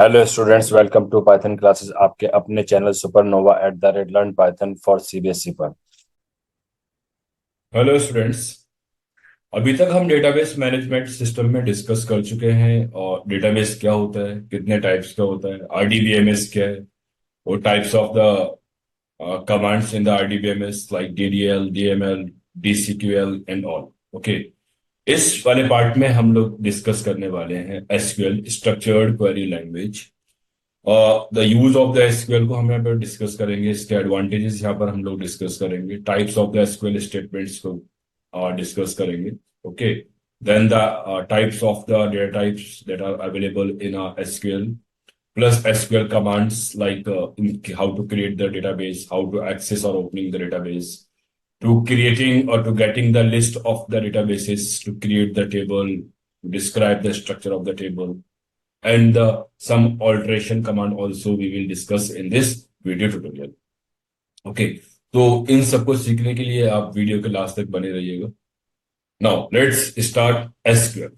Hello students, welcome to Python classes. आपके अपने channel Supernova @learn Python for CBSE पर। Hello students. अभी तक हम डेटाबेस मैनेजमेंट सिस्टम में डिस्कस कर चुके हैं और डेटाबेस क्या होता है, कितने टाइप्स का होता है, आरडीबीएमएस क्या है, और types of the commands in the RDBMS like DDL, DML, DCQL and all. Okay, इस वाले पार्ट में हम लोग डिस्कस करने वाले हैं SQL, structured query language. The use of the SQL को हम यहाँ पर डिस्कस करेंगे, इसके एडवांटेजेस यहाँ पर हम लोग डिस्कस करेंगे, types of the SQL statements को डिस्कस करेंगे। Okay, then the types of the data types that are available in SQL, plus SQL commands like how to create the database, how to access or opening the database, to creating or to getting the list of the databases, to create the table, to describe the structure of the table, and some alteration command also we will discuss in this video tutorial. Okay, तो इन सबको सीखने के लिए आप video के last तक बने रहिएगा। Now let's start SQL.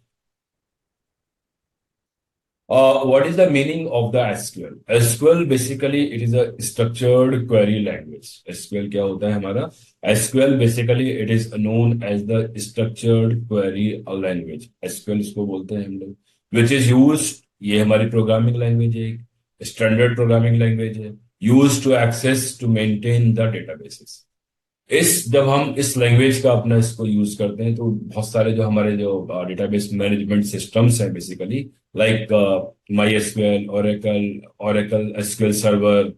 What is the meaning of the SQL? SQL basically it is a structured query language. SQL क्या होता है हमारा? SQL basically it is known as the structured query language. SQL इसको बोलते हैं हम लोग, which is used, ये हमारी प्रोग्रामिंग लैंग्वेज है, स्टैंडर्ड प्रोग्रामिंग लैंग्वेज है, used to access to maintain the databases. इस जब हम इस लैंग्वेज का अपना इसको यूज करते हैं तो बहुत सारे जो हमारे जो डेटाबेस मैनेजमेंट सिस्टम्स हैं basically, like MySQL, Oracle, Oracle SQL server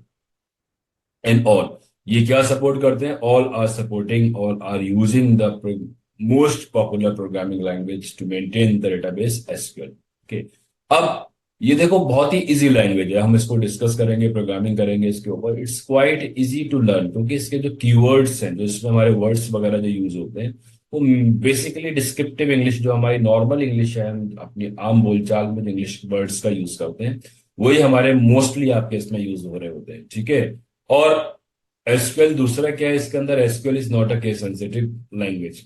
and all, ये क्या सपोर्ट करते हैं? All are supporting, all are using the most popular programming language to maintain the database SQL. Okay, अब ये देखो बहुत ही easy language है, हम इसको डिस्कस करेंगे, प्रोग्रामिंग करेंगे इसके ऊपर। It's quite easy to learn, क्योंकि इसके जो कीवर्ड्स हैं, जो इसमें हमारे वर्ड्स वगैरह जो यूज होते हैं, वो बेसिकली डिस्क्रिप्टिव इंग्लिश, जो हमारी नॉर्मल इंग्लिश है, हम अपनी आम बोलचाल में जो इंग्लिश वर्ड्स का यूज करते हैं, वही हमारे मोस्टली आपके इसमें यूज हो रहे होते हैं। ठीक है, और एसक्यूएल दूसरा क्या है इसके अंदर? SQL is not a case sensitive language.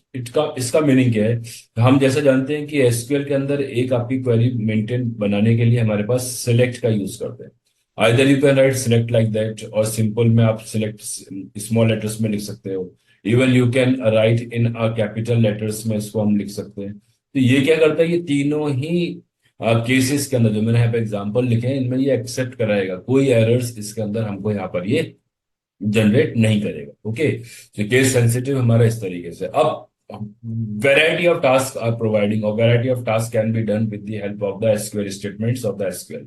इसका मीनिंग क्या है? हम जैसा जानते हैं कि एसक्यूएल के अंदर एक आपकी क्वेरी मेंटेन बनाने के लिए हमारे पास सिलेक्ट का यूज करते हैं। Either you can write select like that, और सिंपल में आप सिलेक्ट स्मॉल लेटर्स में लिख सकते हो। Even you can write in capital letters में इसको हम लिख सकते हैं। तो ये क्या करता है? ये तीनों ही केसेस के अंदर जो मैंने यहाँ पे एग्जाम्पल लिखे हैं, इनमें ये एक्सेप्ट कराएगा, कोई एरर्स इसके अंदर हमको यहाँ पर ये जनरेट नहीं करेगा। ओके, तो केस सेंसिटिव हमारा इस तरीके से। अब variety of task are providing, और variety of task can be done with the help of the SQL statements of the SQL.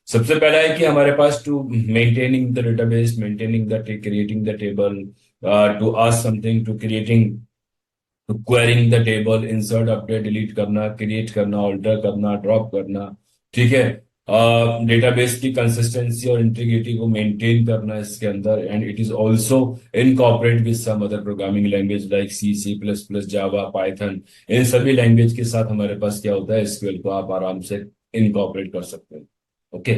सबसे पहला है कि हमारे पास to maintaining the database, maintaining the creating the table, to ask something, to creating, to querying the table, insert, update, delete करना, create करना, alter करना, drop करना। ठीक है, डेटाबेस की कंसिस्टेंसी और इंटीग्रिटी को मेंटेन करना इसके अंदर, and it is also incorporate with some other programming language like C, C plus plus, Java, Python. इन सभी लैंग्वेज के साथ हमारे पास क्या होता है? एसक्यूएल को आप आराम से इनकॉर्पोरेट कर सकते हैं। Okay,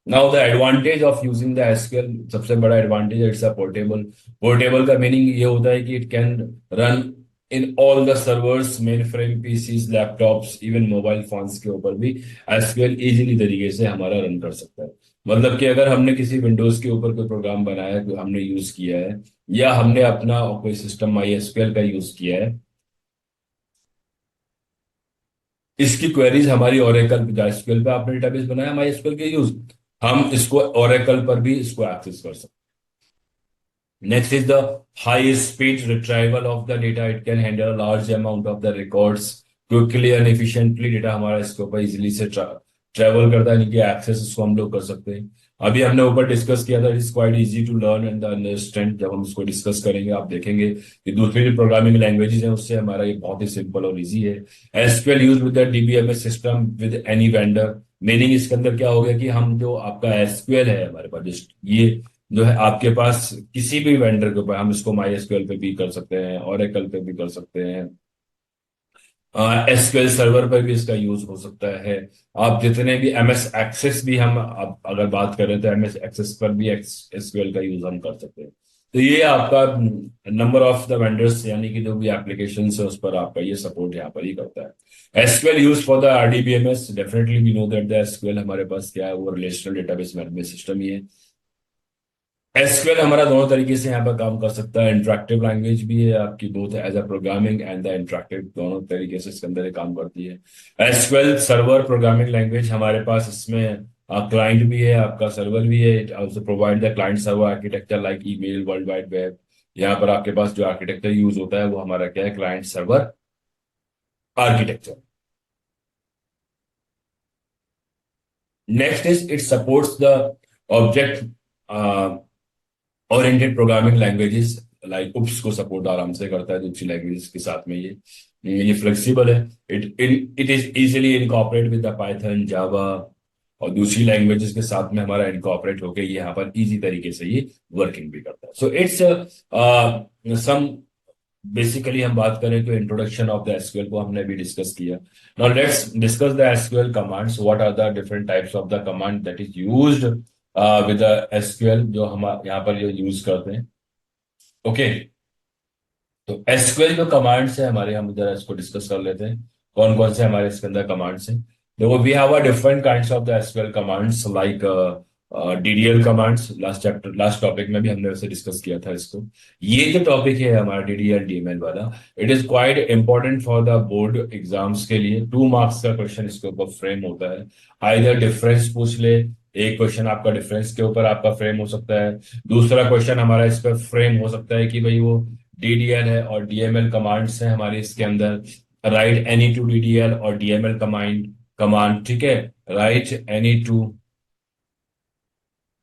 now the advantage of using the SQL, सबसे बड़ा एडवांटेज है इट्स अ पोर्टेबल। पोर्टेबल का मीनिंग ये होता है कि it can run in all the servers, mainframe PCs, laptops, even mobile phones के ऊपर भी एसक्यूएल इजीली तरीके से हमारा रन कर सकता है। मतलब कि अगर हमने किसी विंडोज के ऊपर कोई प्रोग्राम बनाया है, हमने यूज किया है, या हमने अपना कोई सिस्टम माई एसक्यूएल का यूज किया है, इसकी क्वेरीज हमारी ओरेकल, एसक्यूएल पे आपने डेटाबेस बनाया माई एसक्यूएल के यूज, हम इसको ओरेकल पर भी इसको एक्सेस कर सकते हैं। Next is the high speed retrieval of the data. It can handle a large amount of the records quickly and efficiently. Data हमारा इसके ऊपर इजिली से ट्रेवल करता है, यानी कि एक्सेस इसको हम लोग कर सकते हैं। अभी हमने ऊपर डिस्कस किया था, it is quite easy to learn and understand. जब हम इसको डिस्कस करेंगे आप देखेंगे कि दूसरी जो प्रोग्रामिंग लैंग्वेजेस हैं उससे हमारा ये बहुत ही सिंपल और इजी है। SQL use with the DBMS system with any vendor. Meaning इसके अंदर क्या हो गया कि हम जो आपका एसक्यूएल है हमारे पास, ये जो है आपके पास किसी भी वेंडर के ऊपर, हम इसको माई एसक्यूएल पे भी कर सकते हैं, ओरेकल पे भी कर सकते हैं, एसक्यूएल सर्वर पर भी इसका यूज हो सकता है। आप जितने भी एमएस एक्सेस भी हम, अब अगर बात करें तो एमएस एक्सेस पर भी एसक्यूएल का यूज हम कर सकते हैं। तो ये आपका नंबर ऑफ द वेंडर्स यानी कि जो भी एप्लीकेशन है उस पर आपका ये सपोर्ट यहाँ पर ही करता है। SQL use for the RDBMS, definitely we know that the SQL हमारे पास क्या है, वो रिलेशनल डेटाबेस मैनेजमेंट सिस्टम ही है। एसक्यूएल हमारा दोनों तरीके से यहाँ पर काम कर सकता है, इंटरेक्टिव लैंग्वेज भी है आपकी, both as a programming and the interactive, दोनों तरीके से इसके अंदर ये काम करती है। एसक्यूएल सर्वर प्रोग्रामिंग लैंग्वेज हमारे पास, इसमें क्लाइंट भी है आपका, सर्वर भी है। It also provide the client server architecture like email, world wide web. यहाँ पर आपके पास जो आर्किटेक्चर यूज होता है वो हमारा क्या है, client server architecture. Next is it supports the object oriented programming languages like oops को सपोर्ट आराम से करता है दूसरी लैंग्वेजेस के साथ में। ये फ्लेक्सिबल है, it is easily incorporate with the Python, Java और दूसरी लैंग्वेजेस के साथ में हमारा इनकॉर्पोरेट होके ये यहाँ पर इजी तरीके से ये वर्किंग भी करता है। सो इट्स सम बेसिकली हम बात करें तो इंट्रोडक्शन ऑफ द एसक्यूएल को हमने भी डिस्कस किया। Now let's discuss the SQL commands, what are the different types of the command that is used with the SQL, जो हम यहाँ पर जो यूज करते हैं। ओके, तो एसक्यूएल जो कमांड्स है हमारे, हम जरा इसको डिस्कस कर लेते हैं कौन कौन से हमारे इसके अंदर कमांड्स हैं। देखो, we have a different kinds of the SQL commands like DDL commands. Last topic में भी हमने वैसे डिस्कस किया था इसको। ये जो टॉपिक है हमारा डीडीएल डीएमएल वाला, it is quite important for the board exams के लिए। 2 मार्क्स का क्वेश्चन इसके ऊपर फ्रेम होता है। आइदर डिफरेंस पूछ ले, एक क्वेश्चन आपका डिफरेंस के ऊपर आपका फ्रेम हो सकता है, दूसरा क्वेश्चन हमारा इस पर फ्रेम हो सकता है कि भाई वो डीडीएल है और डीएमएल कमांड्स हैं हमारे इसके अंदर। राइट एनी टू डीडीएल और डीएमएल कमांड, ठीक है, right any two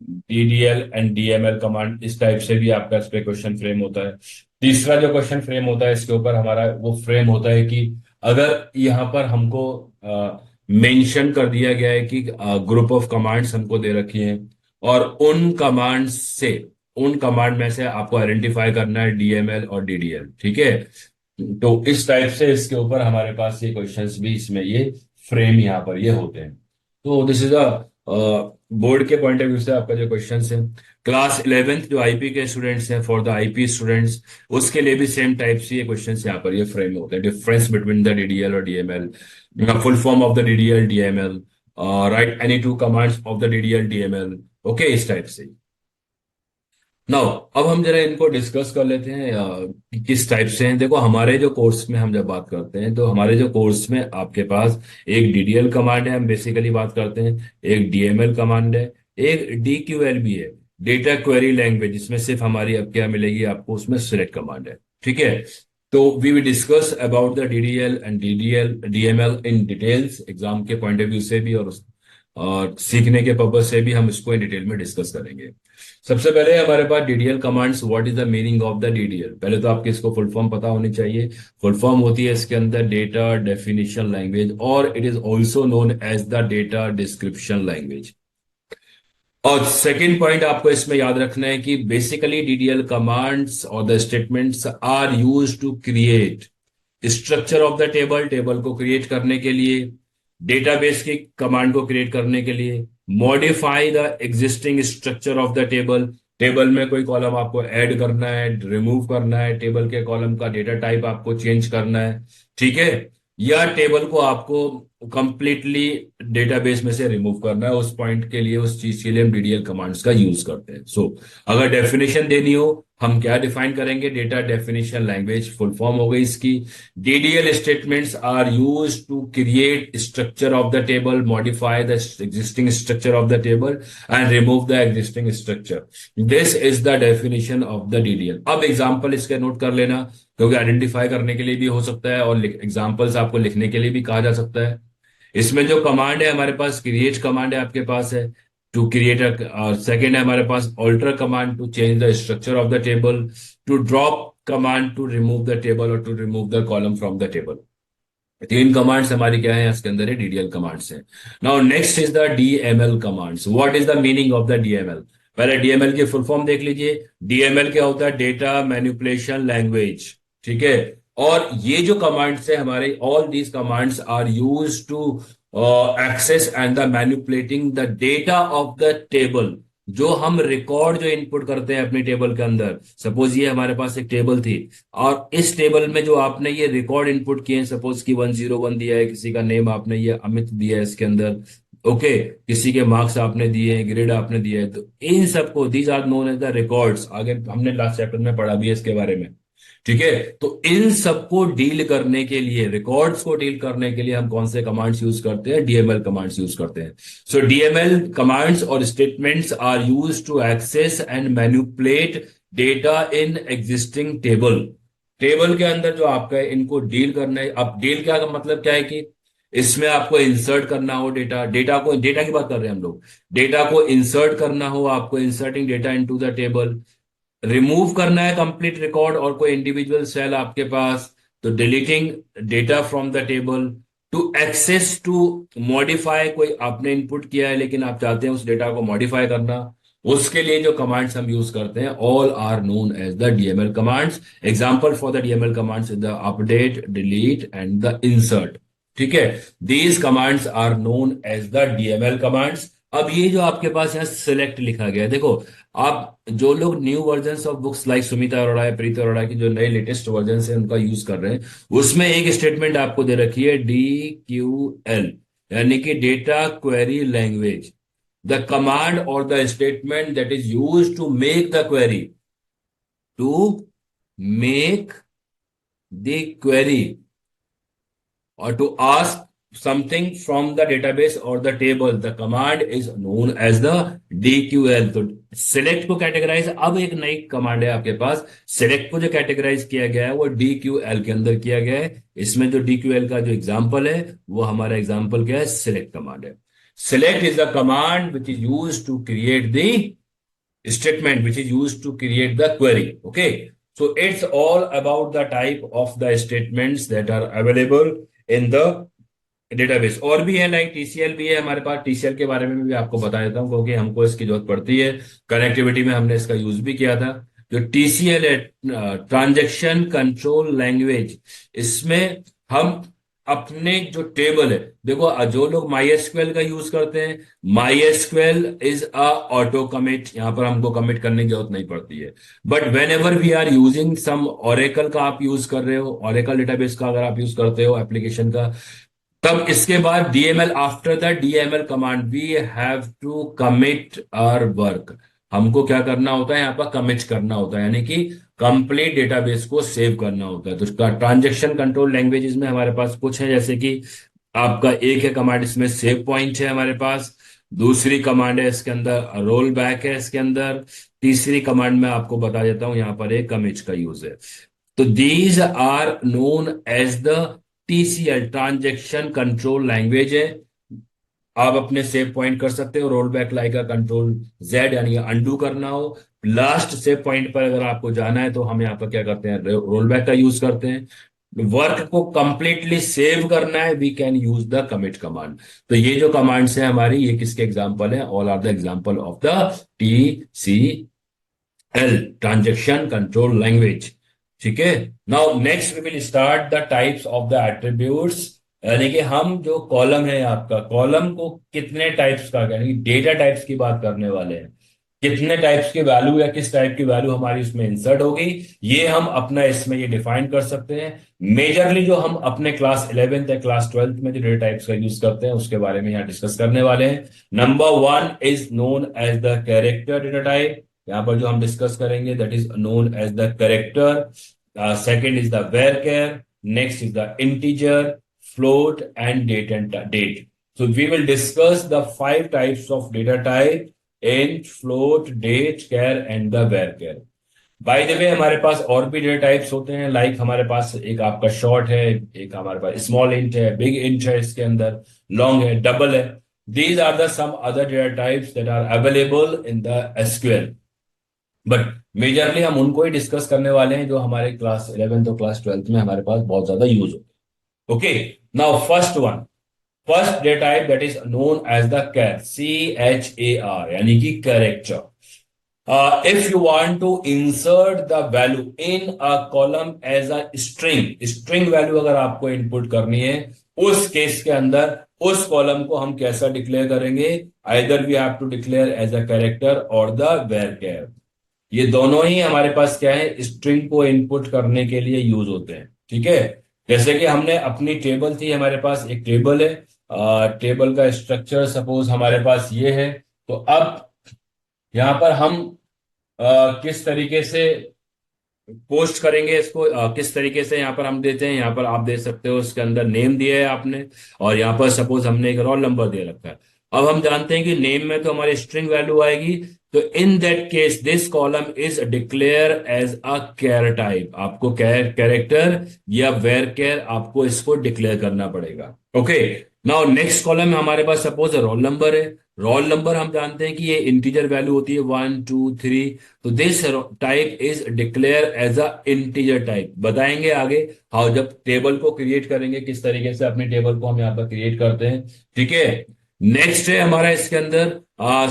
DDL and DML command, इस टाइप से भी आपका इस पे क्वेश्चन फ्रेम होता है। तीसरा जो क्वेश्चन फ्रेम होता है इसके ऊपर हमारा, वो फ्रेम होता है कि अगर यहाँ पर हमको मेंशन कर दिया गया है कि ग्रुप ऑफ कमांड्स हमको दे रखी हैं और उन कमांड में से आपको आइडेंटिफाई करना है डीएमएल और डीडीएल, ठीक है। तो इस टाइप से इसके ऊपर हमारे पास ये क्वेश्चंस भी इसमें ये फ्रेम यहाँ पर ये होते हैं। तो दिस इज अ बोर्ड के पॉइंट ऑफ व्यू से आपका जो क्वेश्चन है, क्लास 11th जो आईपी के स्टूडेंट्स हैं, फॉर द आईपी स्टूडेंट्स उसके लिए भी सेम टाइप से ये क्वेश्चन यहाँ पर ये फ्रेम होते हैं। डिफरेंस बिटवीन द डीडीएल और DML, full form of the DDL DML, right any two commands of the DDL DML, okay, इस टाइप से। नाउ अब हम जरा इनको डिस्कस कर लेते हैं कि किस टाइप से हैं। देखो, हमारे जो कोर्स में हम जब बात करते हैं तो हमारे जो कोर्स में आपके पास एक डीडीएल कमांड है, हम बेसिकली बात करते हैं, एक डीएमएल कमांड है, एक डीक्यूएल भी है, डेटा क्वेरी लैंग्वेज, जिसमें सिर्फ हमारी अब क्या मिलेगी आपको, उसमें सिलेक्ट कमांड है, ठीक है। तो we will discuss about the DDL and DML in details, exam के पॉइंट ऑफ व्यू से भी और सीखने के पर्पज से भी हम इसको इन डिटेल में डिस्कस करेंगे। सबसे पहले हमारे पास DDL commands, what is the meaning of the DDL. पहले तो आपके इसको फुल फॉर्म पता होनी चाहिए। फुल फॉर्म होती है इसके अंदर डेटा डेफिनेशन लैंग्वेज, और it is also known as the data description language. और सेकेंड पॉइंट आपको इसमें याद रखना है कि बेसिकली डीडीएल कमांड्स और the statements are use to create structure of the table, table को क्रिएट करने के लिए, डेटाबेस की कमांड को क्रिएट करने के लिए, modify the existing structure of the table, table में कोई कॉलम आपको ऐड करना है, रिमूव करना है, टेबल के कॉलम का डेटा टाइप आपको चेंज करना है, ठीक है, या टेबल को आपको कंप्लीटली डेटाबेस में से रिमूव करना है। उस पॉइंट के लिए, उस चीज के लिए हम डीडीएल कमांड्स का यूज करते हैं। सो अगर डेफिनेशन देनी हो, हम क्या डिफाइन करेंगे, data definition language, full form हो गई इसकी। DDL statements are use to create structure of the table, modify the existing structure of the table and remove the existing structure. This is the definition of the DDL. अब example इसके note कर लेना, क्योंकि identify करने के लिए भी हो सकता है और एग्जाम्पल्स आपको लिखने के लिए भी कहा जा सकता है। इसमें जो कमांड है हमारे पास, क्रिएट कमांड है आपके पास है टू क्रिएट, और सेकेंड है हमारे पास alter command to change the structure of the table, to drop command to remove the table और to remove the column from the table. 3 commands हमारी क्या है इसके अंदर, डीडीएल कमांड्स है। Now next is the DML commands. What is the meaning of the DML. पहले DML की full form देख लीजिए। डीएमएल क्या होता है, डेटा मैनिपुलेशन लैंग्वेज, ठीक है। और ये जो कमांड्स है हमारे, all these commands are use to access and the manipulating the data of the table जो हम रिकॉर्ड जो इनपुट करते हैं अपनी टेबल के अंदर, सपोज ये हमारे पास एक टेबल थी, और इस टेबल में जो आपने ये रिकॉर्ड इनपुट किए हैं, सपोज कि 101 दिया है, किसी का नेम आपने ये अमित दिया है इसके अंदर, ओके, किसी के मार्क्स आपने दिए हैं, ग्रेड आपने दिया है, तो इन सबको these are known as the records. आगे हमने लास्ट चैप्टर में पढ़ा भी है इसके बारे में, ठीक है। तो इन सबको डील करने के लिए, रिकॉर्ड्स को डील करने के लिए हम कौन से कमांड्स यूज करते हैं? डीएमएल कमांड्स यूज करते हैं। सो डीएमएल कमांड्स और statements are used to access and manipulate data in existing table. Table के अंदर जो आपका है, इनको डील करना है। अब डील क्या का मतलब क्या है कि इसमें आपको इंसर्ट करना हो डेटा, डेटा की बात कर रहे हैं हम लोग, डेटा को इंसर्ट करना हो, आपको inserting data into the table, remove करना है कंप्लीट रिकॉर्ड और कोई इंडिविजुअल सेल आपके पास, तो deleting data from the table, to access, to modify, कोई आपने इनपुट किया है लेकिन आप चाहते हैं उस डेटा को मॉडिफाई करना, उसके लिए जो कमांड्स हम यूज करते हैं, all are known as the DML commands. Example for the DML commands is the update, delete and the insert, ठीक है। These commands are known as the DML commands. अब ये जो आपके पास यहाँ सिलेक्ट लिखा गया है, देखो, आप जो लोग new version of books like Sumita Arora है, प्रीति अरोड़ा की जो नए लेटेस्ट वर्जन है उनका यूज कर रहे हैं, उसमें एक स्टेटमेंट आपको दे रखी है DQL, यानी कि data query language, the command और the statement that is use to make the query, to make the query or to ask something from the database or the table, the command is known as the DQL। तो select को categorise, अब एक नई command है आपके पास, select को जो categorise किया गया है वो DQL के अंदर किया गया है। इसमें जो DQL का जो एग्जांपल है वो हमारा एग्जांपल क्या है? select कमांड है। select is the command which is used to create the statement, which is used to create the query, okay। So it's all about the type of the statements that are available in the database. और भी है, like TCL भी है हमारे पास, TCL के बारे में भी आपको बता देता हूँ क्योंकि हमको इसकी जरूरत पड़ती है, कनेक्टिविटी में हमने इसका यूज भी किया था। जो TCL है, ट्रांजेक्शन कंट्रोल लैंग्वेज, इसमें हम अपने जो टेबल है, देखो जो लोग MySQL का यूज करते हैं, MySQL is a auto commit, यहां पर हमको कमिट करने की जरूरत नहीं पड़ती है। But whenever we are using some, Oracle का आप यूज कर रहे हो, ओरेकल डेटाबेस का अगर आप यूज करते हो एप्लीकेशन का, तब इसके बाद DML, after the DML command we have to commit our work. हमको क्या करना होता है? यहाँ पर कमिट करना होता है, यानी कि कंप्लीट डेटाबेस को सेव करना होता है। तो ट्रांजेक्शन कंट्रोल लैंग्वेजेस में हमारे पास कुछ है, जैसे कि आपका एक है कमांड, इसमें सेव पॉइंट है हमारे पास, दूसरी कमांड है इसके अंदर रोल बैक है इसके अंदर, तीसरी कमांड में आपको बता देता हूं यहाँ पर एक कमिट का यूज है। तो these are known as the TCL, transaction control language है। आप अपने सेव पॉइंट कर सकते हो, रोल बैक लाइक का कंट्रोल Z, यानी अनडू करना हो, लास्ट सेव पॉइंट पर अगर आपको जाना है तो हम यहाँ पर क्या करते हैं? रोल बैक का यूज करते हैं। वर्क को कंप्लीटली सेव करना है, we can use the commit command. तो ये जो कमांड्स है हमारी, ये किसके एग्जांपल है? All are the example of the TCL, transaction control language, ठीक है। Now next we will start the types of the attributes, यानी कि हम जो कॉलम है आपका, कॉलम को कितने टाइप्स का, यानी डेटा टाइप्स की बात करने वाले हैं, कितने टाइप्स की वैल्यू या किस टाइप की वैल्यू हमारी इसमें इंसर्ट होगी, ये हम अपना इसमें ये डिफाइन कर सकते हैं। मेजरली जो हम अपने क्लास 11th या क्लास 12th में जो डेटा टाइप्स का यूज करते हैं उसके बारे में यहाँ डिस्कस करने वाले हैं। Number 1 is known as the character data type, यहाँ पर जो हम डिस्कस करेंगे that is known as the character. Second is the varchar, next is the integer, float and date. So we will discuss the 5 types of data type: int, float, date, char and the varchar. By the way हमारे पास और भी data types होते हैं, like हमारे पास एक आपका short है, एक हमारे पास स्मॉल इंट है, बिग इंट है, इसके अंदर लॉन्ग है, डबल है। These are the some other data types that are available in the SQL, but majorly हम उनको ही डिस्कस करने वाले हैं जो हमारे क्लास 11th और क्लास 12th में हमारे पास बहुत ज्यादा यूज होते हैं। Okay, now first data type that is known as the char, CHAR, यानी कि character. If you want to insert the value in a column as a string value अगर आपको input करनी है, उस केस के अंदर उस कॉलम को हम कैसा डिक्लेयर करेंगे, either we have to declare as a character और द वेर। ये दोनों ही हमारे पास क्या है, स्ट्रिंग को इनपुट करने के लिए यूज होते हैं। ठीक है, जैसे कि हमने अपनी टेबल थी, हमारे पास एक टेबल है, टेबल का स्ट्रक्चर सपोज हमारे पास ये है। तो अब यहाँ पर हम किस तरीके से पोस्ट करेंगे इसको, किस तरीके से यहाँ पर हम देते हैं, यहाँ पर आप दे सकते हो उसके अंदर नेम दिया है आपने, और यहाँ पर सपोज हमने एक रोल नंबर दे रखा है। अब हम जानते हैं कि नेम में तो हमारी स्ट्रिंग वैल्यू आएगी, तो in that case this column is declare as a char type. आपको कैरेक्टर या वेर कैर आपको इसको डिक्लेयर करना पड़ेगा। ओके, नाउ नेक्स्ट कॉलम में हमारे पास सपोज रोल नंबर है। रोल नंबर हम जानते हैं कि ये इंटीजर वैल्यू होती है 1 2 3। तो this type is declare as a integer type. बताएंगे आगे हाउ, जब टेबल को क्रिएट करेंगे किस तरीके से अपनी टेबल को हम यहाँ पर क्रिएट करते हैं। ठीक है, नेक्स्ट है हमारा इसके अंदर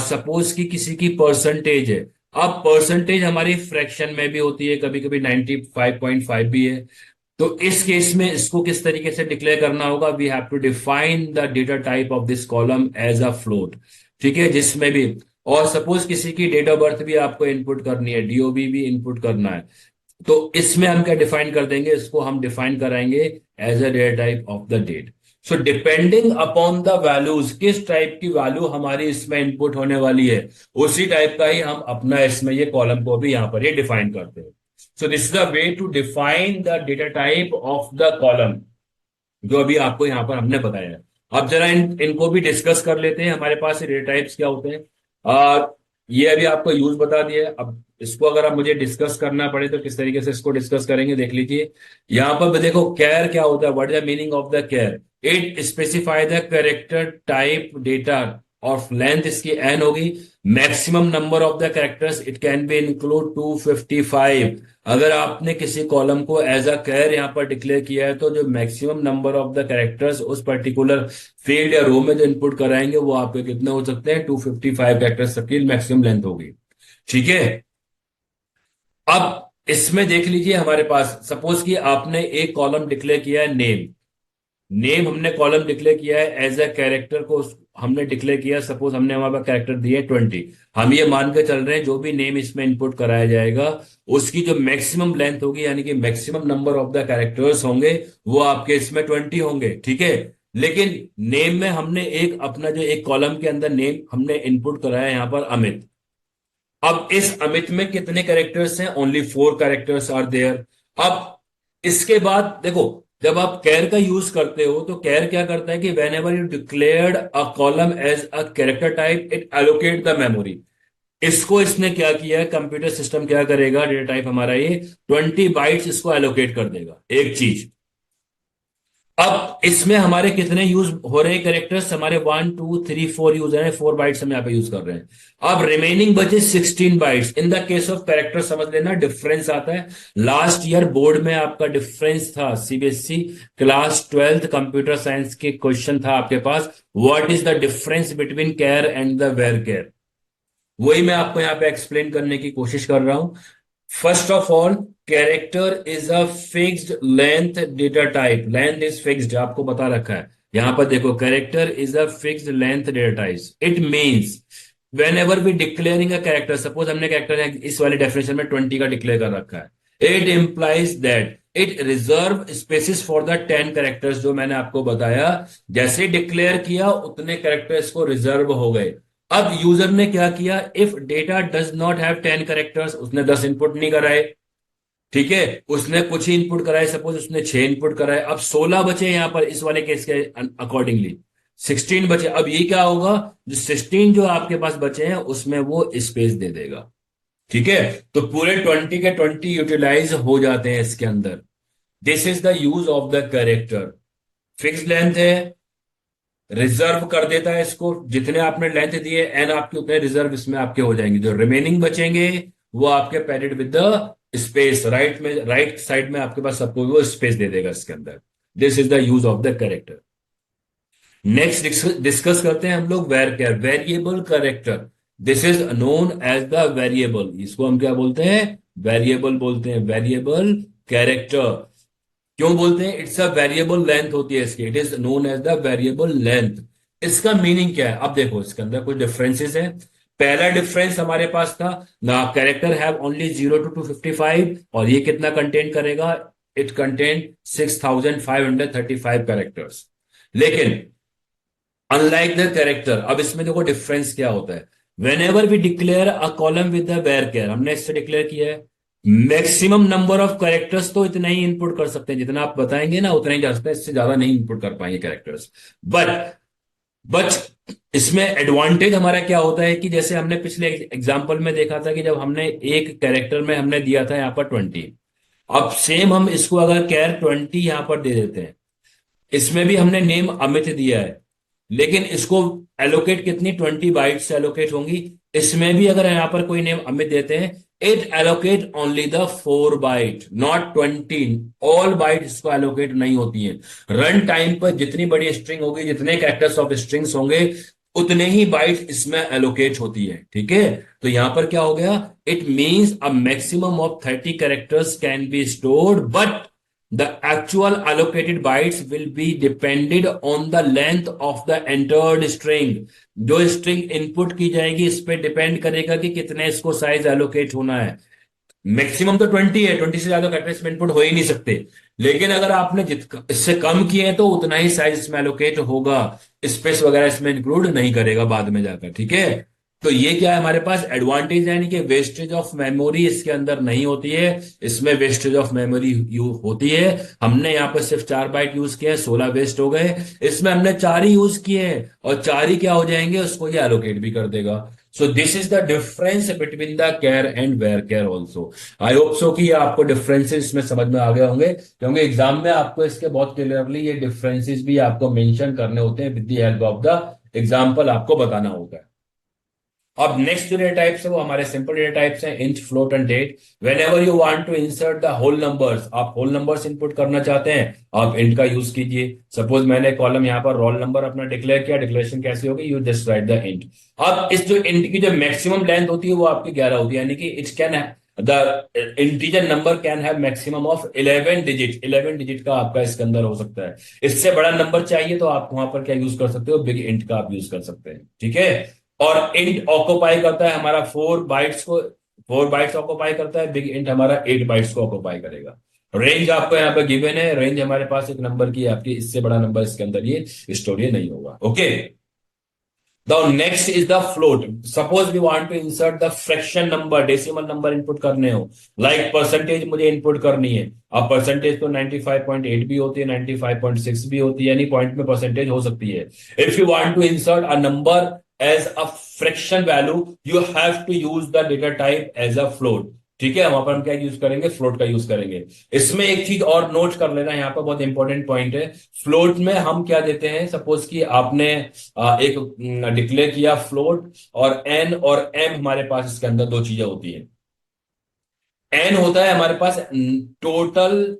सपोज कि किसी की परसेंटेज है। अब परसेंटेज हमारी फ्रैक्शन में भी होती है, कभी कभी 95.5 भी है। तो इस केस में इसको किस तरीके से डिक्लेयर करना होगा, we have to define the data type of this column as a float. ठीक है, जिसमें भी, और सपोज किसी की डेट ऑफ बर्थ भी आपको इनपुट करनी है, डीओबी भी इनपुट करना है, तो इसमें हम क्या डिफाइन कर देंगे, इसको हम डिफाइन कराएंगे as a data type of the date. So depending upon the values, किस टाइप की वैल्यू हमारी इसमें इनपुट होने वाली है, उसी टाइप का ही हम अपना इसमें ये कॉलम को भी यहां पर ये डिफाइन करते हैं। So this is the way to define the data type of the column, जो अभी आपको यहां पर हमने बताया है। अब जरा इनको भी डिस्कस कर लेते हैं, हमारे पास डेटा टाइप्स क्या होते हैं। ये अभी आपको यूज बता दिया है। अब इसको अगर आप मुझे डिस्कस करना पड़े तो किस तरीके से इसको डिस्कस करेंगे, देख लीजिए। यहां पर देखो कैर क्या होता है, what is the meaning of the char. It specify the character type data of length, इसकी एन होगी। Maximum number of the characters it can be include 255। अगर आपने किसी कॉलम को एज अ कैर यहाँ पर डिक्लेयर किया है, तो जो maximum number of the characters उस पर्टिकुलर फील्ड या रो में जो इनपुट कराएंगे वो आपके कितने हो सकते हैं, 255 कैरेक्टर्स तक की मैक्सिमम लेंथ होगी। ठीक है, अब इसमें देख लीजिए हमारे पास सपोज कि आपने एक कॉलम डिक्लेयर किया है नेम। नेम हमने कॉलम डिक्लेयर किया है एज अ कैरेक्टर को, हमने डिक्लेयर किया, सपोज हमने हमारे पास कैरेक्टर दिए 20। हम ये मान के चल रहे हैं जो भी नेम इसमें इनपुट कराया जाएगा उसकी जो मैक्सिमम लेंथ होगी, यानी कि maximum number of the characters होंगे, वो आपके इसमें 20 होंगे। ठीक है, लेकिन नेम में हमने एक अपना जो एक कॉलम के अंदर नेम हमने इनपुट कराया यहां पर अमित। अब इस अमित में कितने कैरेक्टर्स हैं, ओनली 4 कैरेक्टर्स आर देयर। अब इसके बाद देखो, जब आप कैर का यूज करते हो तो कैर क्या करता है कि whenever you declared a column as a character type it allocate the memory. इसको इसने क्या किया है, कंप्यूटर सिस्टम क्या करेगा, डेटा टाइप हमारा ये 20 बाइट्स इसको एलोकेट कर देगा एक चीज। अब इसमें हमारे कितने यूज हो रहे हैं कैरेक्टर्स, हमारे 1 2 3 4 यूज है, 4 बाइट्स हम यहाँ पे यूज कर रहे हैं। अब रिमेनिंग बचे 16 bytes. In the case of character समझ लेना डिफरेंस आता है। लास्ट ईयर बोर्ड में आपका डिफरेंस था, CBSE class 12th computer science के क्वेश्चन था आपके पास, what is the difference between char and the वेर कैर। वही मैं आपको यहाँ पे एक्सप्लेन करने की कोशिश कर रहा हूं। First of all, character is a fixed length data type. Length is fixed, आपको बता रखा है यहां पर देखो, character is a fixed length data type. It means whenever we declaring a character, suppose हमने कैरेक्टर इस वाले डेफिनेशन में 20 का डिक्लेयर कर रखा है, it implies that it reserve spaces for the 10 characters. जो मैंने आपको बताया, जैसे डिक्लेयर किया उतने कैरेक्टर्स को रिजर्व हो गए। अब यूजर ने क्या किया, if data does not have 10 characters, उसने 10 इनपुट नहीं कराए। ठीक है, उसने कुछ ही इनपुट कराए, सपोज उसने 6 इनपुट कराए। अब 16 बचे यहां पर इस वाले केस के अकॉर्डिंगली 16 बचे। अब ये क्या होगा, जो 16 जो आपके पास बचे हैं उसमें वो स्पेस दे देगा। ठीक है, तो पूरे 20 के 20 यूटिलाइज हो जाते हैं इसके अंदर। This is the use of the character. Fix length है, रिजर्व कर देता है इसको, जितने आपने लेंथ दिए एन आपके उतने रिजर्व इसमें आपके हो जाएंगे। जो रिमेनिंग बचेंगे वो आपके padded with the space, right में, राइट साइड में आपके पास सबको वो स्पेस दे देगा इसके अंदर। This is the use of the character. Next discuss करते हैं हम लोग variable character. This is known as the variable, इसको हम क्या बोलते हैं, वेरिएबल बोलते हैं, वेरिएबल कैरेक्टर। क्यों बोलते हैं? इट्स अ वेरिएबल लेंथ होती है इसकी, it is known as the variable length. इसका मीनिंग क्या है? अब देखो इसके अंदर कुछ डिफरेंसेस हैं। पहला डिफरेंस हमारे पास था ना, कैरेक्टर हैव ओनली 0 to 255, और ये कितना कंटेन करेगा? It contain 6535 characters. लेकिन अनलाइक द कैरेक्टर, अब इसमें देखो डिफरेंस क्या होता है। Whenever we declare a column with the varchar, हमने इससे डिक्लेयर किया है मैक्सिमम नंबर ऑफ कैरेक्टर्स तो इतना ही इनपुट कर सकते हैं, जितना आप बताएंगे ना उतना ही जा सकते हैं, इससे ज्यादा नहीं इनपुट कर पाएंगे कैरेक्टर्स। बट बट इसमें एडवांटेज हमारा क्या होता है कि जैसे हमने पिछले एग्जांपल में देखा था कि जब हमने एक कैरेक्टर में हमने दिया था यहाँ पर 20, अब सेम हम इसको अगर कैर 20 यहाँ पर दे देते हैं, इसमें भी हमने नेम अमित दिया है, लेकिन इसको एलोकेट कितनी 20 बाइट से एलोकेट होंगी। इसमें भी अगर यहाँ पर कोई नेम अमित देते हैं, it allocate only the 4 byte, not 20। All byte इसको एलोकेट नहीं होती है। रन टाइम पर जितनी बड़ी स्ट्रिंग होगी, जितने कैरेक्टर्स ऑफ स्ट्रिंग्स होंगे, उतने ही बाइट इसमें एलोकेट होती है। ठीक है, तो यहां पर क्या हो गया? It means a maximum of 30 characters can be stored, but the actual allocated bytes will be depended on the length of the entered string। जो स्ट्रिंग इनपुट की जाएगी इस पे डिपेंड करेगा कि कितने इसको साइज एलोकेट होना है। मैक्सिमम तो 20 है, 20 से ज्यादा कैरेक्टर्स में इनपुट हो ही नहीं सकते। लेकिन अगर आपने इससे कम किए हैं तो उतना ही साइज इसमें एलोकेट होगा, स्पेस वगैरह इसमें इंक्लूड नहीं करेगा बाद में जाकर। ठीक है, तो ये क्या है हमारे पास एडवांटेज है, यानी कि वेस्टेज ऑफ मेमोरी इसके अंदर नहीं होती है। इसमें वेस्टेज ऑफ मेमोरी होती है। हमने यहाँ पर सिर्फ 4 बाइट यूज किए हैं, 16 वेस्ट हो गए। इसमें हमने 4 ही यूज किए हैं, और 4 ही क्या हो जाएंगे, उसको ये एलोकेट भी कर देगा। So this is the difference between the char and varchar also. I hope so कि ये आपको डिफरेंसेस इसमें समझ में आ गए होंगे, क्योंकि एग्जाम में आपको इसके बहुत क्लियरली ये डिफरेंसेस भी आपको मेंशन करने होते हैं, with the help of the example आपको बताना होगा। अब नेक्स्ट जो डेटा टाइप्स है वो हमारे सिंपल डेटा टाइप्स हैं, int, float and date. Whenever you want to insert the whole numbers, आप होल नंबर्स इंपुट करना चाहते हैं, आप इंट का यूज कीजिए। सपोज मैंने कॉलम यहाँ पर रोल नंबर अपना डिक्लेयर किया, डिक्लेरेशन कैसे होगी, you just right the int. अब इस जो इंट की जो मैक्सिमम लेंथ होती है वो आपकी 11 होती है, यानी कि it can the integer number can have maximum of 11 digit. 11 digit का आपका इसके अंदर हो सकता है। इससे बड़ा नंबर चाहिए तो आप वहां पर क्या यूज कर सकते हो, बिग इंट का आप यूज कर सकते हैं। ठीक है, और इंट ऑक्यूपाई करता है हमारा 4 बाइट्स को, 4 बाइट्स ऑक्यूपाई करता है। बिग इंट हमारा 8 बाइट्स को ऑक्यूपाई करेगा। रेंज आपको यहाँ पे गिवन है, रेंज हमारे पास एक नंबर की आपकी, इससे बड़ा नंबर इसके अंदर ये स्टोर नहीं होगा। Okay, the next is the float. Suppose we want to insert the fraction number, decimal number input करने हो, लाइक परसेंटेज मुझे इनपुट करनी है। अब परसेंटेज तो 95.8 भी होती है, 95.6 भी होती है, यानी पॉइंट में परसेंटेज हो सकती है। If you want to insert a number as a fraction value, you have to use the data type as a float. ठीक है, वहां पर हम क्या यूज करेंगे, फ्लोट का यूज करेंगे। इसमें एक चीज और नोट कर लेना, यहाँ पर बहुत इंपॉर्टेंट पॉइंट है। फ्लोट में हम क्या देते हैं, सपोज कि आपने एक डिक्लेयर किया फ्लोट, और एन और एम हमारे पास इसके अंदर दो चीजें होती हैं। एन होता है हमारे पास टोटल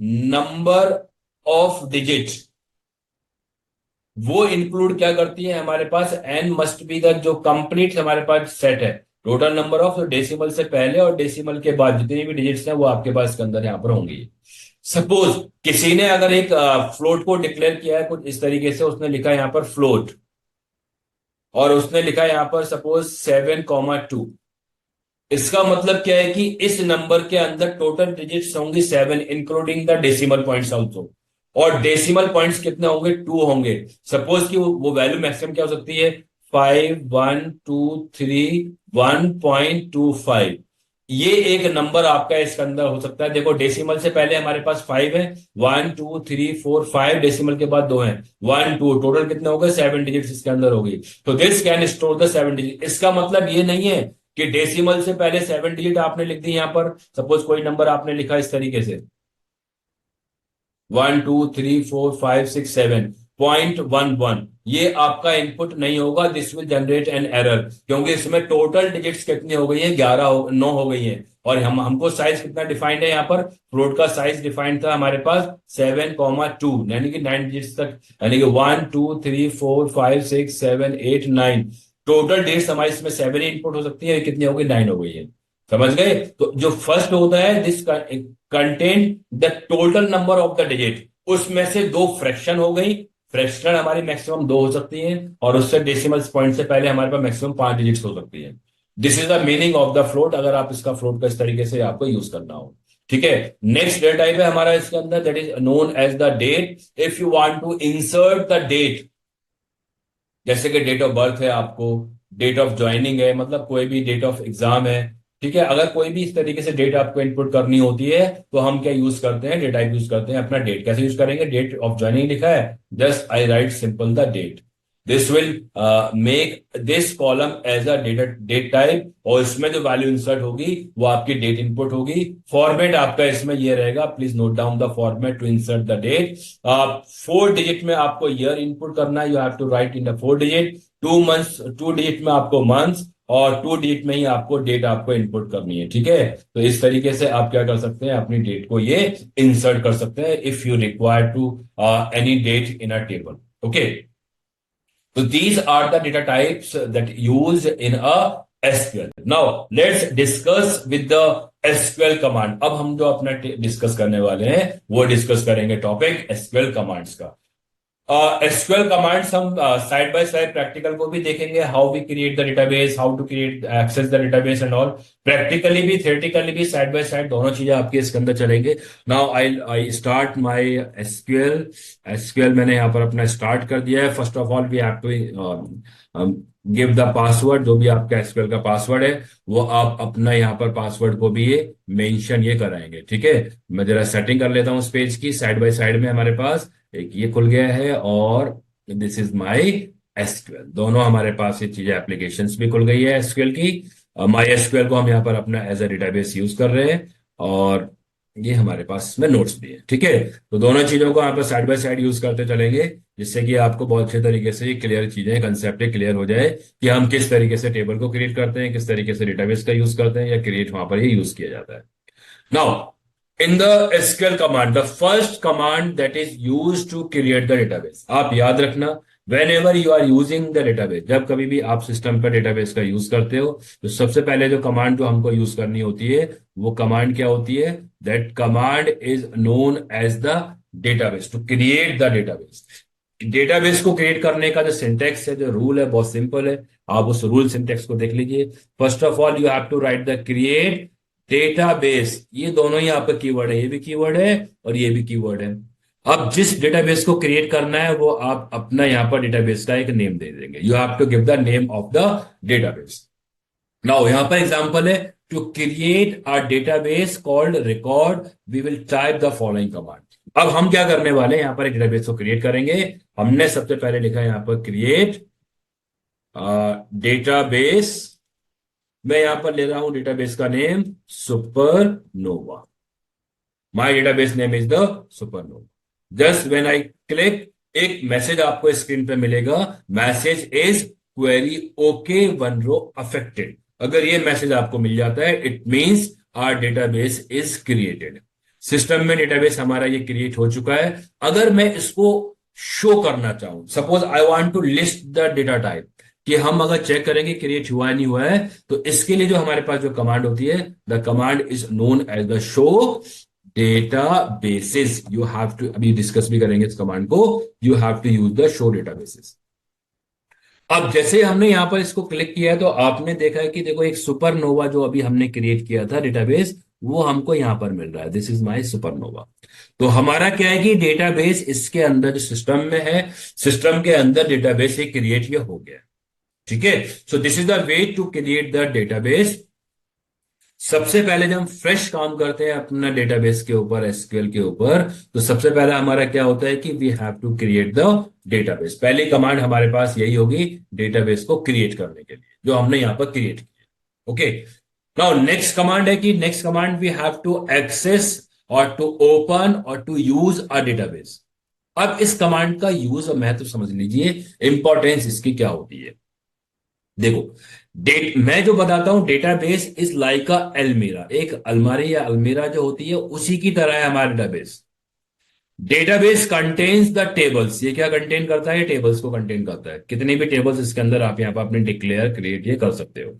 नंबर ऑफ डिजिट, वो इंक्लूड क्या करती है हमारे पास, एन मस्ट बी द जो कंप्लीट हमारे पास सेट है, टोटल नंबर ऑफ डेसिमल से पहले और डेसिमल के बाद जितनी भी डिजिट्स हैं वो आपके पास इसके अंदर यहाँ पर होंगी। सपोज किसी ने अगर एक फ्लोट को डिक्लेयर किया है कुछ इस तरीके से, उसने लिखा है यहाँ पर फ्लोट, और उसने लिखा है यहाँ पर सपोज 7,2। इसका मतलब क्या है कि इस नंबर के अंदर टोटल डिजिट्स होंगी 7, including the decimal points also. और डेसिमल पॉइंट्स कितने होंगे, 2 होंगे। सपोज कि वो वैल्यू मैक्सिमम क्या हो सकती है, 5,1,2,3,1.25। ये एक नंबर आपका इसके अंदर हो सकता है। देखो डेसिमल से पहले हमारे पास 5 है, 1 2 3 4 5, डेसिमल के बाद 2 है, 1 2, टोटल कितने हो गए, 7 डिजिट्स इसके अंदर हो गई। तो this can store the 7 digit. इसका मतलब ये नहीं है कि डेसिमल से पहले 7 डिजिट आपने लिख दी। यहां पर सपोज कोई नंबर आपने लिखा इस तरीके से 1 2 3 4 5 6 7.11, ये आपका इनपुट नहीं होगा, this will generate an error, क्योंकि इसमें टोटल डिजिट्स कितनी हो गई है, 9 हो गई है। और हमको साइज कितना डिफाइंड है, यहाँ पर फ्लोट का साइज डिफाइंड था हमारे पास 7,2, यानी कि 9 डिजिट्स तक, यानी कि 1 2 3 4 5 6 7 8 9, टोटल डिजिट्स हमारी इसमें 7 ही इनपुट हो सकती है, कितनी हो गई, 9 हो गई है। समझ गए? तो जो फर्स्ट होता है this contain the total number of the digit, उसमें से दो फ्रैक्शन हो गई, फ्रैक्शन हमारी मैक्सिमम दो हो सकती है, और उससे डेसिमल पॉइंट से पहले हमारे पास मैक्सिमम 5 डिजिट्स हो सकती है। This is the meaning of the float, अगर आप इसका फ्लोट का इस तरीके से आपको यूज करना हो। ठीक है। नेक्स्ट डेटा टाइप है हमारा इसके अंदर, that is known as the date. If you want to insert the date, जैसे कि डेट ऑफ बर्थ है आपको, डेट ऑफ ज्वाइनिंग है, मतलब कोई भी डेट ऑफ एग्जाम है, ठीक है, अगर कोई भी इस तरीके से डेट आपको इनपुट करनी होती है तो हम क्या यूज करते हैं, डेट टाइप यूज करते हैं अपना। डेट कैसे यूज करेंगे, डेट ऑफ ज्वाइनिंग लिखा है, just I write simple the date. This will make this column as a date type, और इसमें जो वैल्यू इंसर्ट होगी वो आपकी डेट इनपुट होगी। फॉर्मेट आपका इसमें ये रहेगा, please note down the format to insert the date. 4 digit में आपको ईयर इनपुट करना है, you have to write in the 4 digit. 2 months, 2 digit में आपको मंथ्स, और 2 डिजिट में ही आपको डेट आपको इनपुट करनी है। ठीक है, तो इस तरीके से आप क्या कर सकते हैं, अपनी डेट को ये इंसर्ट कर सकते हैं if you require to any date in a table. Okay, so these are the data types that used in a SQL. Now let's discuss with the SQL command. अब हम जो अपना डिस्कस करने वाले हैं वो डिस्कस करेंगे टॉपिक SQL कमांड्स का। एसक्यूएल कमांड्स हम साइड बाय साइड प्रैक्टिकल को भी देखेंगे, how we create the database, how to create access the database and all. Practically भी थियोरेटिकली भी साइड बाय साइड दोनों चीजें आपके इसके अंदर चलेंगे। Now I start MySQL. SQL मैंने यहाँ पर अपना स्टार्ट कर दिया है। First of all we have to give the password, जो भी आपका एसक्यूएल का पासवर्ड है वो आप अपना यहाँ पर पासवर्ड को भी ये मेंशन ये कराएंगे। ठीक है, मैं जरा सेटिंग कर लेता हूँ उस पेज की। साइड बाय साइड में हमारे पास एक ये खुल गया है, और दिस इज माय एसक्यूएल। दोनों हमारे पास ये चीजें एप्लीकेशंस भी खुल गई है एसक्यूएल की। माय एसक्यूएल को हम यहाँ पर अपना एज अ डेटाबेस यूज कर रहे हैं, और ये हमारे पास इसमें नोट्स भी है। ठीक है, तो दोनों चीजों को यहाँ पर साइड बाय साइड यूज करते चलेंगे, जिससे कि आपको बहुत अच्छे तरीके से क्लियर चीजें, कंसेप्ट क्लियर हो जाए कि हम किस तरीके से टेबल को क्रिएट करते हैं, किस तरीके से डेटाबेस का यूज करते हैं, या क्रिएट वहां पर ही यूज किया जाता है। Now, in the SQL command, the first command that is used to create the database, आप याद रखना, whenever you are using the database, जब कभी भी आप सिस्टम पर डेटाबेस का यूज करते हो तो सबसे पहले जो कमांड जो हमको यूज करनी होती है वो कमांड क्या होती है, that command is known as the database, to create the database। Database को क्रिएट करने का जो सिंटेक्स है, जो रूल है, बहुत सिंपल है। आप उस रूल सिंटेक्स को देख लीजिए। First of all you have to write the create database, ये दोनों ही आपका कीवर्ड है, ये भी कीवर्ड है और ये भी कीवर्ड है। अब जिस डेटाबेस को क्रिएट करना है वो आप अपना यहां पर डेटाबेस का एक नेम दे देंगे। You have to give the name of the database. Now यहां पर एग्जांपल है, to create a database called record we will type the following command. अब हम क्या करने वाले हैं, यहां पर एक डेटाबेस को क्रिएट करेंगे। हमने सबसे पहले लिखा है यहां पर क्रिएट डेटाबेस। मैं यहां पर ले रहा हूं डेटाबेस का name supernova. My database name is the supernova. Just when I click, एक मैसेज आपको स्क्रीन पे मिलेगा, message is query okay one row affected. अगर ये मैसेज आपको मिल जाता है, it means our database is created. System में डेटाबेस हमारा ये क्रिएट हो चुका है। अगर मैं इसको शो करना चाहूं, suppose I want to list the data type, कि हम अगर चेक करेंगे क्रिएट हुआ नहीं हुआ है, तो इसके लिए जो हमारे पास जो कमांड होती है, the command is known as the show databases. You have to, अभी डिस्कस भी करेंगे इस कमांड को, you have to use the show databases. अब जैसे हमने यहां पर इसको क्लिक किया है तो आपने देखा है कि देखो एक सुपरनोवा जो अभी हमने क्रिएट किया था डेटाबेस, वो हमको यहां पर मिल रहा है। This is my supernova. तो हमारा क्या है कि डेटाबेस इसके अंदर जो सिस्टम में है, सिस्टम के अंदर डेटाबेस एक क्रिएट ये हो गया। ठीक है, so this is the way to create the database. सबसे पहले जब हम फ्रेश काम करते हैं अपना डेटाबेस के ऊपर, एसक्यूएल के ऊपर, तो सबसे पहला हमारा क्या होता है कि we have to create the database. पहली कमांड हमारे पास यही होगी डेटाबेस को क्रिएट करने के लिए, जो हमने यहां पर क्रिएट किया। ओके, नाउ नेक्स्ट कमांड है कि next command we have to access और टू ओपन और टू यूज अ डेटाबेस। अब इस कमांड का यूज और महत्व समझ लीजिए, इंपॉर्टेंस इसकी क्या होती है। देखो, मैं जो बताता हूं, डेटाबेस इज लाइक अ अलमीरा। एक अलमारी या अलमीरा जो होती है उसी की तरह है हमारा database. Database contains the tables. ये क्या कंटेन करता है, टेबल्स को कंटेन करता है। कितने भी टेबल्स इसके अंदर आप यहां पर अपने डिक्लेयर क्रिएट ये कर सकते हो।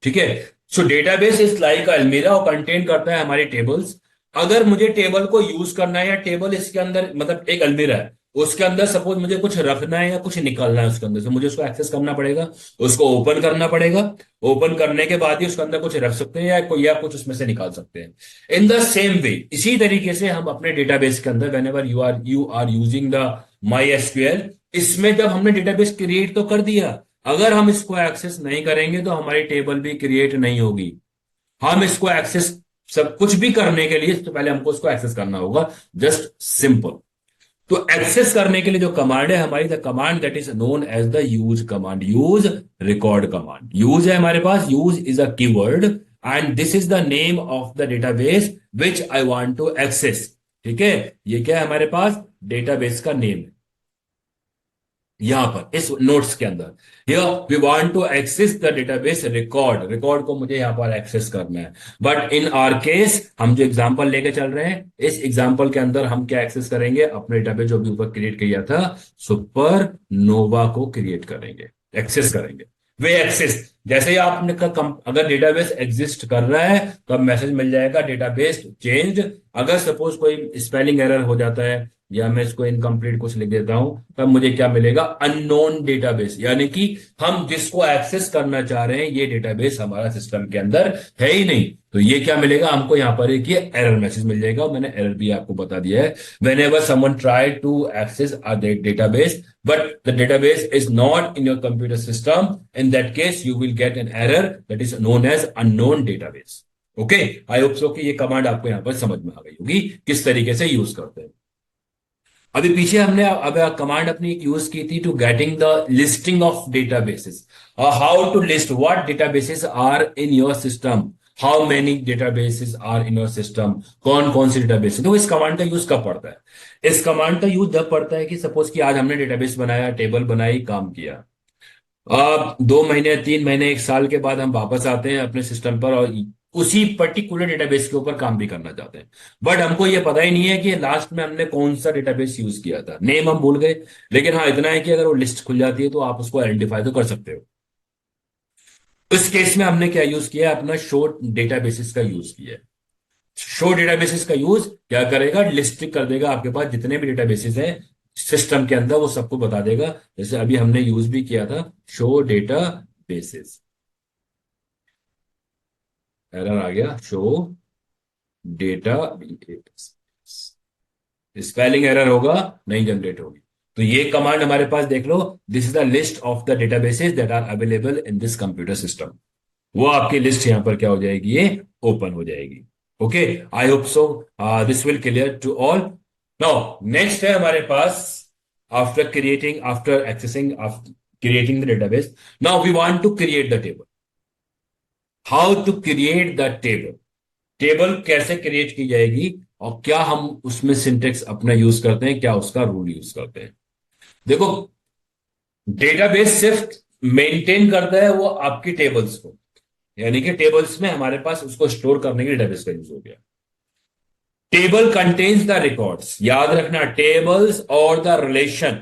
ठीक है, सो डेटाबेस इज लाइक अलमीरा और कंटेन करता है हमारी टेबल्स। अगर मुझे टेबल को यूज करना है या टेबल इसके अंदर मतलब एक अलमीरा है, उसके अंदर सपोज मुझे कुछ रखना है या कुछ निकालना है उसके अंदर से, मुझे उसको एक्सेस करना पड़ेगा, उसको ओपन करना पड़ेगा। ओपन करने के बाद ही उसके अंदर कुछ रख सकते हैं या कोई या कुछ उसमें से निकाल सकते हैं। इन द सेम वे, इसी तरीके से हम अपने डेटाबेस के अंदर whenever you are using the MySQL, इसमें जब हमने डेटाबेस क्रिएट तो कर दिया, अगर हम इसको एक्सेस नहीं करेंगे तो हमारी टेबल भी क्रिएट नहीं होगी। हम इसको एक्सेस सब कुछ भी करने के लिए तो पहले हमको इसको एक्सेस करना होगा, जस्ट सिंपल। तो एक्सेस करने के लिए जो कमांड है हमारी, the command that is known as the use command, use record command. Use है हमारे पास, use is a keyword and this is the name of the database which I want to access. ठीक है, ये क्या है हमारे पास, डेटाबेस का नेम है यहां पर इस नोट्स के अंदर। Here we want to access the database record, record को मुझे यहां पर एक्सेस करना है। बट इन आर केस हम जो एग्जांपल लेके चल रहे हैं, इस एग्जांपल के अंदर हम क्या एक्सेस करेंगे, अपने डेटाबेस जो भी ऊपर क्रिएट किया था सुपर नोवा को क्रिएट करेंगे, एक्सेस करेंगे। वे एक्सेस जैसे ही आपने अगर डेटाबेस एग्जिस्ट कर रहा है तो अब मैसेज मिल जाएगा डेटाबेस चेंज। अगर सपोज कोई स्पेलिंग एरर हो जाता है या मैं इसको इनकम्प्लीट कुछ लिख देता हूं, तब मुझे क्या मिलेगा, अननोन डेटाबेस, यानी कि हम जिसको एक्सेस करना चाह रहे हैं ये डेटाबेस हमारा सिस्टम के अंदर है ही नहीं। तो ये क्या मिलेगा हमको, यहां पर एक ये एरर मैसेज मिल जाएगा, और मैंने एरर भी आपको बता दिया है। Whenever someone try to access a database but the database is not in your computer system, in that case you will get an error that is known as unknown database. Okay, I hope so कि ये command आपको यहां पर समझ में आ गई होगी किस तरीके से यूज करते हैं। अभी पीछे हमने अब कमांड अपनी यूज की थी to getting the listing of databases, how to list what databases are in your system, how many databases are in your system, कौन कौन सी डेटाबेस। तो इस कमांड का यूज कब पड़ता है, इस कमांड का यूज जब पड़ता है कि सपोज कि आज हमने डेटाबेस बनाया, टेबल बनाई, काम किया। अब 2 महीने, 3 महीने, 1 साल के बाद हम वापस आते हैं अपने सिस्टम पर और उसी पर्टिकुलर डेटाबेस के ऊपर काम भी करना चाहते हैं। बट हमको ये पता ही नहीं है कि लास्ट में हमने कौन सा डेटाबेस यूज किया था, नेम हम भूल गए। लेकिन हाँ इतना है कि अगर वो लिस्ट खुल जाती है तो आप उसको आइडेंटिफाई तो कर सकते हो। इस केस में हमने क्या यूज किया, अपना शो डेटाबेसिस का यूज किया है। शो डेटाबेसिस का यूज क्या करेगा, लिस्ट कर देगा आपके पास जितने भी डेटाबेसिस हैं सिस्टम के अंदर, वो सबको बता देगा। जैसे अभी हमने यूज भी किया था शो डेटा बेसिस, एरर आ गया, शो डेटा, स्पेलिंग एरर होगा, नहीं जनरेट होगी। तो ये कमांड हमारे पास देख लो, this is the list of the databases that are available in this computer system. वो आपकी लिस्ट यहां पर क्या हो जाएगी, ये ओपन हो जाएगी। Okay, I hope so this will clear to all. Now next है हमारे पास, after accessing, after creating the database, now we want to create the table. How to create the table, table कैसे create की जाएगी और क्या हम उसमें सिंटेक्स अपना यूज करते हैं, क्या उसका रूल यूज करते हैं। देखो, डेटाबेस सिर्फ मेंटेन करता है वो आपकी टेबल्स को, यानी कि टेबल्स में हमारे पास उसको स्टोर करने के लिए डेटाबेस का यूज हो गया। टेबल कंटेन्स द रिकॉर्ड्स, याद रखना, टेबल्स और द रिलेशन,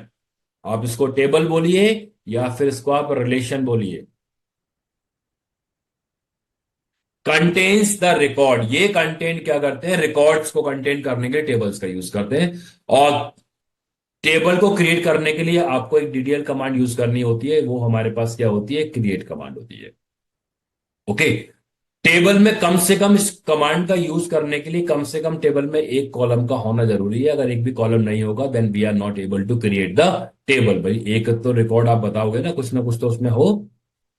आप इसको टेबल बोलिए या फिर इसको आप रिलेशन बोलिए। कंटेन्स द रिकॉर्ड, ये कंटेंट क्या करते हैं, रिकॉर्ड्स को कंटेन करने के लिए टेबल्स का यूज करते हैं। और टेबल को क्रिएट करने के लिए आपको एक डीडीएल कमांड यूज करनी होती है, वो हमारे पास क्या होती है, क्रिएट कमांड होती है। ओके, टेबल में कम से कम इस कमांड का यूज करने के लिए कम से कम टेबल में एक कॉलम का होना जरूरी है। अगर एक भी कॉलम नहीं होगा then we are not able to create the table. भाई एक तो रिकॉर्ड आप बताओगे ना कुछ तो उसमें हो,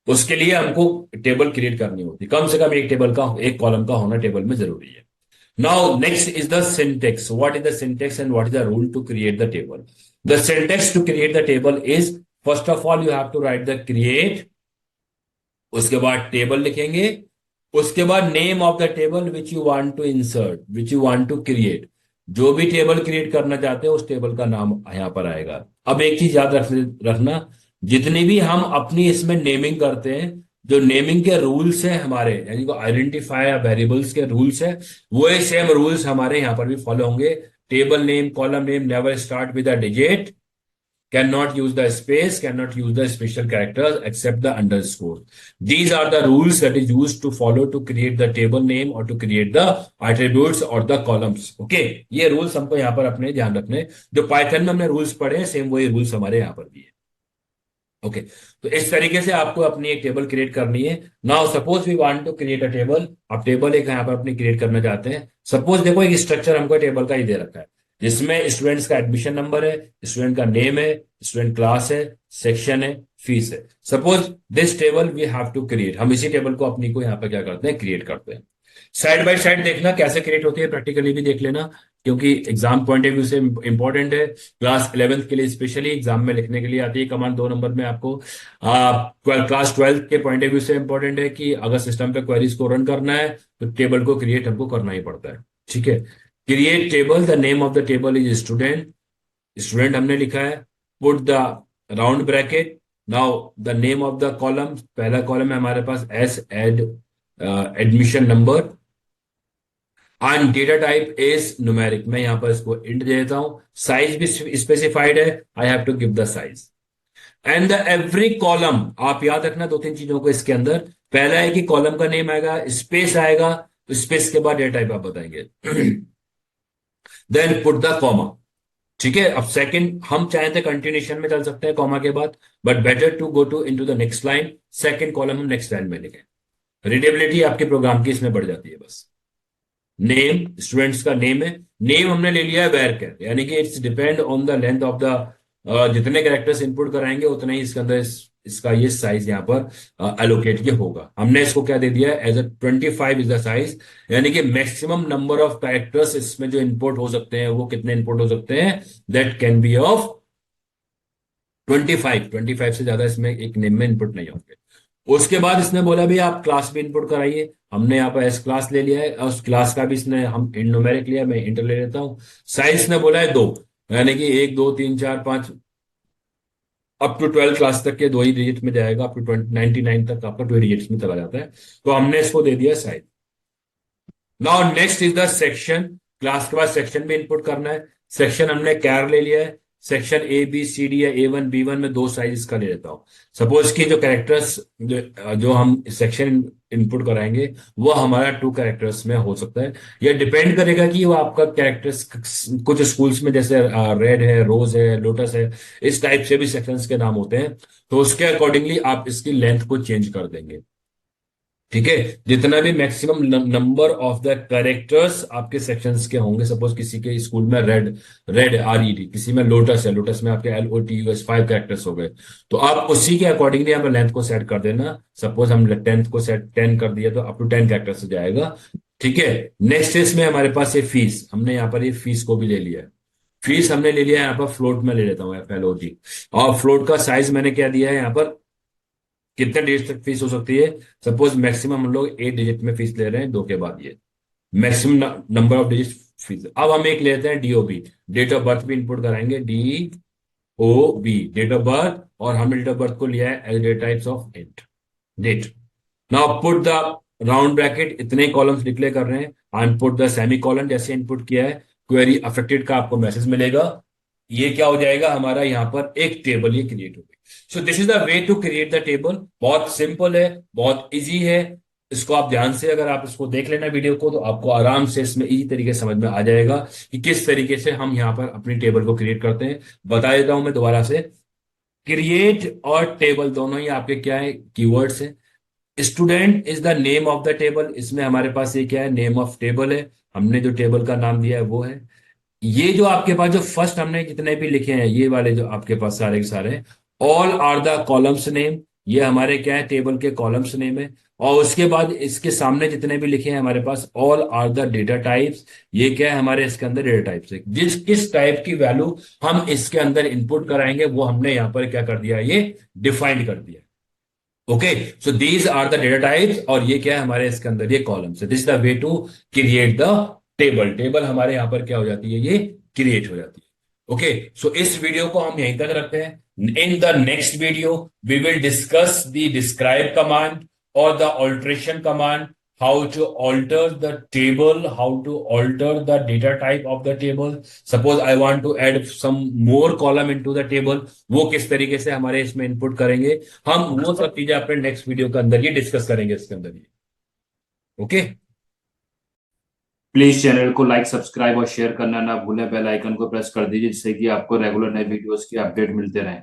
उसके लिए हमको टेबल क्रिएट करनी होती है, कम से कम एक टेबल का, एक कॉलम का होना टेबल में जरूरी है। Now next is the syntax, what is the syntax and what is the rule to create the table. The syntax to create the table is, first of all you have to write the create, उसके बाद table लिखेंगे, उसके बाद name of the table which you want to insert, which you want to create, जो भी table create करना चाहते हैं उस टेबल का नाम यहां पर आएगा। अब एक चीज याद रखना, जितनी भी हम अपनी इसमें नेमिंग करते हैं, जो नेमिंग के रूल्स हैं हमारे, यानी को आइडेंटिफायर वेरिएबल्स के रूल्स है, वो सेम रूल्स हमारे यहां पर भी फॉलो होंगे। Table name, column name never start with a digit, cannot use the space, cannot use the special characters except the underscore. These are the rules that is used to follow to create the table name or to create the attributes or the columns. Okay, ये rules हमको यहाँ पर अपने ध्यान रखने, जो Python में हमने रूल्स पढ़े हैं सेम वही रूल्स हमारे यहाँ पर भी है. ओके, तो इस तरीके से आपको अपनी एक टेबल क्रिएट करनी है. Now suppose we want to create a table. आप टेबल एक यहाँ पर अपनी क्रिएट करना चाहते हैं. सपोज देखो एक स्ट्रक्चर हमको टेबल का ही दे रखा है जिसमें स्टूडेंट्स का एडमिशन नंबर है, स्टूडेंट का नेम है, स्टूडेंट क्लास है, सेक्शन है, फीस है. Suppose this table we have to create. हम इसी टेबल को अपनी को यहाँ पर क्या करते हैं, क्रिएट करते हैं. साइड बाय साइड देखना कैसे क्रिएट होती है, प्रैक्टिकली भी देख लेना क्योंकि एग्जाम पॉइंट ऑफ व्यू से इंपॉर्टेंट है. क्लास 11th के लिए स्पेशली एग्जाम में लिखने के लिए आती है कमांड 2 नंबर में आपको. क्लास 12th के पॉइंट ऑफ व्यू से इंपॉर्टेंट है कि अगर सिस्टम पे क्वेरीज को रन करना है तो टेबल को क्रिएट हमको करना ही पड़ता है. ठीक है, create table. The name of the table is student. Student हमने लिखा है. Put the round bracket. Now the name of the column, पहला कॉलम है हमारे पास S ad admission number and data type is numeric. मैं यहां पर इसको इंट दे देता हूं. साइज भी स्पेसिफाइड है, I have to give the size. And the every column, आप याद रखना 2-3 चीजों को इसके अंदर. पहला है कि कॉलम का नेम आएगा, स्पेस आएगा, तो स्पेस के बाद डेटा टाइप आप बताएंगे. Then put the comma. ठीक है, अब सेकंड हम चाहें तो कंटिन्यूशन में चल सकते हैं कॉमा के बाद, but better to go to into the next line. Second column हम नेक्स्ट लाइन में लिखें. रीडेबिलिटी आपके प्रोग्राम की इसमें बढ़ जाती है. बस नेम, स्टूडेंट्स का नेम है. नेम हमने ले लिया है वेरकर, यानी कि it's depend on the length of the, जितने कैरेक्टर्स इनपुट कराएंगे उतना ही इसके अंदर इसका ये साइज यहाँ पर एलोकेट ये होगा. हमने इसको क्या दे दिया है, as a 25 is the size, यानी कि मैक्सिमम नंबर ऑफ कैरेक्टर्स इसमें जो इनपुट हो सकते हैं वो कितने इनपुट हो सकते हैं, दैट कैन बी ऑफ 25 से ज्यादा इसमें एक नेम में इनपुट नहीं होंगे. उसके बाद इसने बोला भी आप क्लास भी इनपुट कराइए. हमने यहाँ पर एस क्लास ले लिया है और उस क्लास का भी इसने हम न्यूमेरिक लिया, मैं इंटर ले लेता हूँ. साइज ने बोला है 2, यानी कि 1 2 3 4 5 अप टू 12 क्लास तक के 2 ही डिजिट में जाएगा. अप टू 99 तक आपका 2 डिजिट्स में चला जाता है. तो हमने इसको दे दिया size. Now next is the section. Class के बाद सेक्शन भी इनपुट करना है. सेक्शन हमने कैर ले लिया है. Section A B C D या A1 B1 में 2 साइज का ले लेता हूं. सपोज कि जो कैरेक्टर्स जो हम सेक्शन इनपुट कराएंगे वो हमारा 2 कैरेक्टर्स में हो सकता है. यह डिपेंड करेगा कि वो आपका कैरेक्टर्स, कुछ स्कूल्स में जैसे रेड है, रोज है, लोटस है, इस टाइप से भी सेक्शंस के नाम होते हैं, तो उसके अकॉर्डिंगली आप इसकी लेंथ को चेंज कर देंगे. ठीक है, जितना भी maximum number of the characters आपके सेक्शंस के होंगे. सपोज किसी के स्कूल में रेड RED, किसी में लोटस है, लोटस में आपके LOTUS 5 कैरेक्टर्स हो गए, तो आप उसी के अकॉर्डिंगली हमें लेंथ को सेट कर देना. सपोज हम 10th को सेट 10 कर दिया तो अप टू 10 कैरेक्टर्स हो जाएगा. ठीक है, नेक्स्ट इसमें हमारे पास ये फीस, हमने यहाँ पर ये फीस को भी ले लिया है. फीस हमने ले लिया है यहाँ पर फ्लोट में ले लेता हूँ, FLOT. और फ्लोट का साइज मैंने क्या दिया है यहाँ पर, कितने डिजिट तक फीस हो सकती है. सपोज मैक्सिमम हम लोग 8 डिजिट में फीस ले रहे हैं, 2 के बाद ये maximum number of digit fees. अब हम एक लेते हैं DOB, डेट ऑफ बर्थ भी इनपुट कराएंगे. DOB डेट ऑफ बर्थ, और हमने डेट ऑफ बर्थ को लिया है as data types of int date. Now put the round bracket. इतने कॉलम्स डिक्लेयर कर रहे हैं. And put the semicolon. जैसे इनपुट किया है क्वेरी अफेक्टेड का आपको मैसेज मिलेगा. ये क्या हो जाएगा, हमारा यहाँ पर एक टेबल ये क्रिएट हो गई. So this is the way to create the table. बहुत सिंपल है, बहुत इजी है. इसको आप ध्यान से अगर आप इसको देख लेना वीडियो को, तो आपको आराम से इसमें इजी तरीके से समझ में आ जाएगा कि किस तरीके से हम यहाँ पर अपनी टेबल को क्रिएट करते हैं. बता देता हूं मैं दोबारा से. क्रिएट और टेबल दोनों ही आपके क्या है, कीवर्ड्स है. Student is the name of the table. इसमें हमारे पास ये क्या है, नेम ऑफ टेबल है. हमने जो टेबल का नाम दिया है वो है. ये जो आपके पास जो फर्स्ट हमने जितने भी लिखे हैं, ये वाले जो आपके पास सारे के सारे, all are the columns name. ये हमारे क्या है, टेबल के कॉलम्स नेम है. और उसके बाद इसके सामने जितने भी लिखे हैं हमारे पास, all are the data types. ये क्या है, हमारे इसके अंदर डेटा टाइप्स है. किस टाइप की वैल्यू हम इसके अंदर इनपुट कराएंगे वो हमने यहाँ पर क्या कर दिया, ये डिफाइंड कर दिया. Okay, so these are the data types. और ये क्या है, हमारे इसके अंदर ये कॉलम्स है. This is the way to create the table. Table हमारे यहां पर क्या हो जाती है, ये क्रिएट हो जाती है. ओके, सो इस वीडियो को हम यहीं तक रखते हैं. In the next video we will discuss the describe command और the alteration command how to alter the table, how to alter the data type of the table. Suppose I want to add some more column into the table, वो किस तरीके से हमारे इसमें input करेंगे, हम वो सब चीजें अपने नेक्स्ट वीडियो के अंदर ही डिस्कस करेंगे इसके अंदर ही. ओके. प्लीज चैनल को लाइक, सब्सक्राइब और शेयर करना ना भूलें. बेल आइकन को प्रेस कर दीजिए जिससे कि आपको रेगुलर नए वीडियोस की अपडेट मिलते रहें.